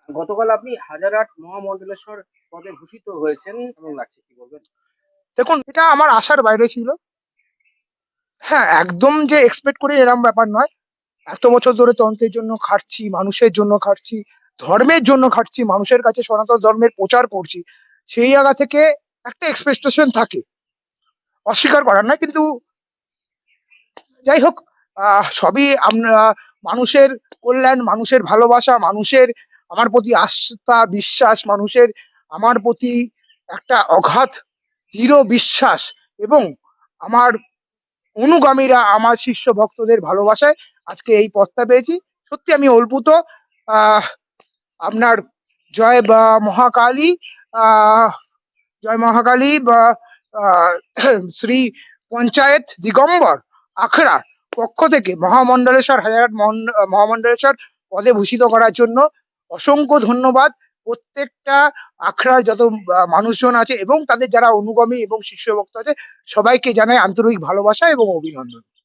গতকাল আপনি হাজারহাট মহামন্ডলেশ্বর পদে ভূষিত হয়েছেন। কেমন লাগছে কি বলবেন? দেখুন, এটা আমার আশার বাইরে ছিল। হ্যাঁ, একদম যে এক্সপেক্ট করি এরম ব্যাপার নয়। এত বছর ধরে তন্ত্রের জন্য খাটছি, মানুষের জন্য খাটছি, ধর্মের জন্য খাটছি, মানুষের কাছে সনাতন ধর্মের প্রচার করছি। সেই জায়গা থেকে একটা এক্সপেকটেশন থাকে। অস্বীকার করার নয়। কিন্তু যাই হোক, সবই আমরা মানুষের কল্যাণ, মানুষের ভালোবাসা, মানুষের আমার প্রতি আস্থা, বিশ্বাস, মানুষের আমার প্রতি একটা অগাধ দৃঢ় বিশ্বাস এবং আমার অনুগামীরা আমার শিষ্য ভক্তদের ভালোবাসায় আজকে এই পদটা পেয়েছি। সত্যি আমি অর্পিত। আহ আপনার জয় বা মহাকালী, আহ জয় মহাকালী বা আহ, শ্রী পঞ্চায়েত দিগম্বর আখড়া পক্ষ থেকে মহামন্ডলেশ্বর মহামন্ডলেশ্বর পদে ভূষিত করার জন্য অসংখ্য ধন্যবাদ। প্রত্যেকটা আখড়ার যত মানুষজন আছে এবং তাদের যারা অনুগামী এবং শিষ্য ভক্ত আছে, সবাইকে জানাই আন্তরিক ভালোবাসা এবং অভিনন্দন।